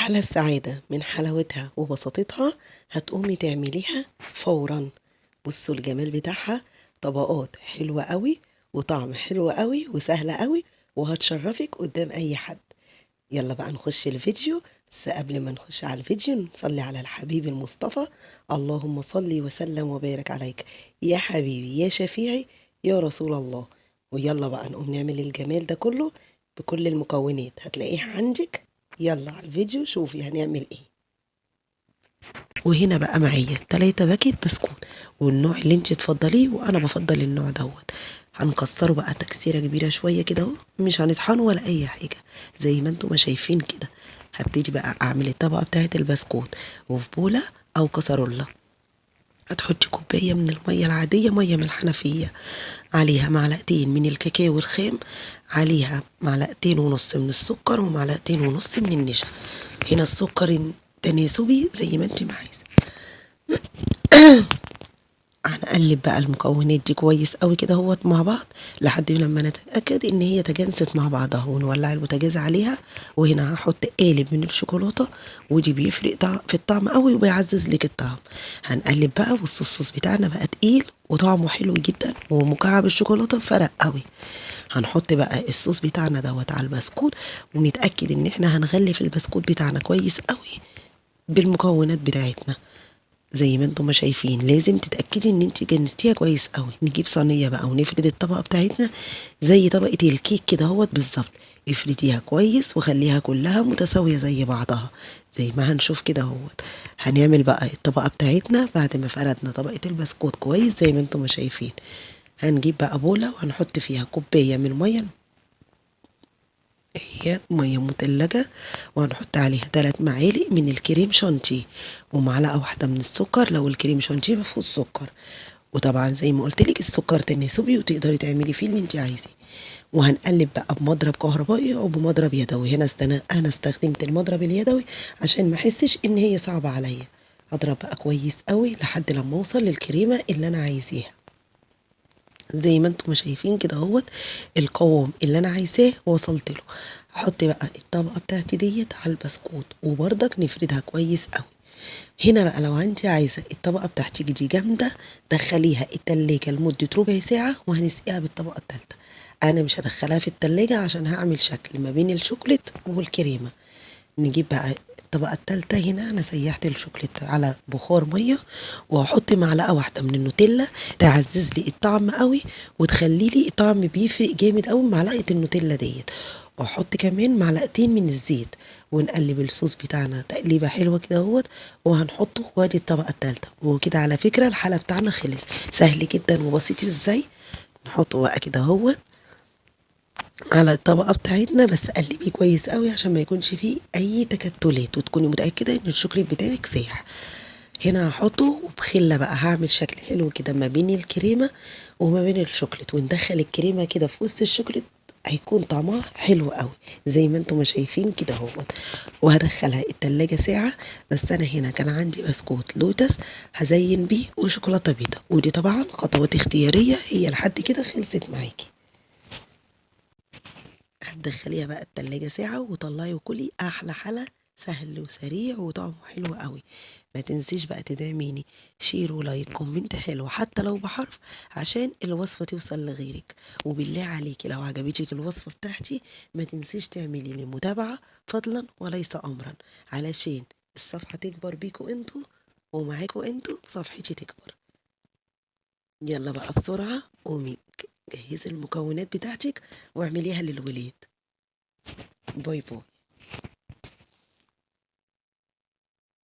حلا السعادة من حلاوتها وبساطتها هتقومي تعمليها فورا. بصوا الجمال بتاعها، طبقات حلوة قوي وطعم حلو قوي وسهلة قوي وهتشرفك قدام اي حد. يلا بقى نخش الفيديو، بس قبل ما نخش على الفيديو نصلي على الحبيب المصطفى. اللهم صلي وسلم وبارك عليك يا حبيبي يا شفيعي يا رسول الله. ويلا بقى نقوم نعمل الجمال ده كله بكل المكونات هتلاقيها عندك. يلا على الفيديو شوفي هنعمل ايه. وهنا بقى معايا 3 باكيت بسكوت، والنوع اللي انت تفضليه وانا بفضل النوع دوت. هنكسره بقى تكسيره كبيره شويه كده اهو، مش هنطحنه ولا اي حاجه زي ما انتم ما شايفين كده. هبتدي بقى اعمل الطبقه بتاعه البسكوت، وفي بوله او كسرولة هتحطي كوبايه من الميه العاديه، ميه من الحنفيه، عليها معلقتين من الكاكاو الخام، عليها معلقتين ونص من السكر ومعلقتين ونص من النشا. هنا السكر تناسبي زي ما انت ما عايزه. هنقلب بقى المكونات دي كويس قوي كده اهوت مع بعض لحد لما نتاكد ان هي تجانست مع بعضها، ونولع البوتاجاز عليها. وهنا هحط قالب من الشوكولاته، ودي بيفرق في الطعم قوي وبيعزز لك الطعم. هنقلب بقى، والصوص بتاعنا بقى تقيل وطعمه حلو جدا، ومكعب الشوكولاته فرق قوي. هنحط بقى الصوص بتاعنا دوت على البسكوت، ونتاكد ان احنا هنغلف البسكوت بتاعنا كويس قوي بالمكونات بتاعتنا. زي ما انتم ما شايفين لازم تتأكدي ان انت جنستيها كويس قوي. نجيب صينية بقى ونفرد الطبقة بتاعتنا زي طبقة الكيك كده اهوت بالظبط. افرديها كويس وخليها كلها متساوية زي بعضها زي ما هنشوف كده اهوت. هنعمل بقى الطبقة بتاعتنا بعد ما فردنا طبقة البسكوت كويس زي ما انتم ما شايفين. هنجيب بقى بولة وهنحط فيها كوباية من المية، هي مية مثلجة، وهنحط عليها 3 معالق من الكريم شانتيه، ومعلقة واحدة من السكر لو الكريم شانتيه مفيهوش سكر. وطبعا زي ما قلت لك السكر تناسبي وتقدري تعملي فيه اللي انت عايزاه. وهنقلب بقى بمضرب كهربائي او بمضرب يدوي. هنا انا استخدمت المضرب اليدوي عشان ما احسش ان هي صعبة عليا. هضرب بقى كويس قوي لحد لما اوصل للكريمة اللي انا عايزاها. زي ما انتم ما شايفين كده اهوت القوام اللي انا عايزاه وصلت له. هحط بقى الطبقه بتاعتي ديت على البسكوت، وبرضك نفردها كويس قوي. هنا بقى لو انت عايزه الطبقه بتاعتك دي جامده، دخليها التلاجة لمده ربع ساعه وهنسقيها بالطبقه الثالثه. انا مش هدخلها في التلاجة عشان هعمل شكل ما بين الشوكليت والكريمه. نجيب بقى الطبقة التالتة. هنا أنا سيحت الشوكولاتة على بخار مية، وهحط معلقة واحدة من النوتيلا تعزز لي الطعم قوي وتخلي لي الطعم بيفرق جامد قوي معلقة النوتيلا ديت. واحط كمان معلقتين من الزيت، ونقلب الصوص بتاعنا تقليبه حلوه كده اهوت. وهنحطه وادي الطبقه الثالثه. وكده على فكره الحلقه بتاعنا خلص. سهل جدا وبسيط ازاي. نحطه بقى كده اهوت على الطبقة بتاعتنا، بس قلبيه كويس قوي عشان ما يكونش فيه اي تكتلات، وتكوني متأكدة ان الشوكليت بتاعك سايح. هنا هحطه وبخلة بقى هعمل شكل حلو كده ما بين الكريمة وما بين الشوكليت، وندخل الكريمة كده في وسط الشوكليت. هيكون طعمها حلو قوي زي ما انتم ما شايفين كده اهوت. وهدخلها التلاجة ساعة. بس انا هنا كان عندي بسكوت لوتس هزين بيه وشوكولاتة بيضة، ودي طبعا خطوات اختيارية. هي لحد كده خلصت معاكي. هتدخليها بقى التلاجة ساعة وطلعي وكلي أحلى حلا. سهل وسريع وطعمه حلو قوي. ما تنسيش بقى تدعميني شير ولايك كومنت حلو حتى لو بحرف عشان الوصفة توصل لغيرك. وبالله عليكي لو عجبتك الوصفة بتاعتي ما تنسيش تعملي لي متابعة فضلا وليس أمرا، علشان الصفحة تكبر بيكوا انتوا، ومعاكوا انتوا صفحتي تكبر. يلا بقى بسرعة قومي جهزي المكونات بتاعتك واعمليها للولاد. باي باي.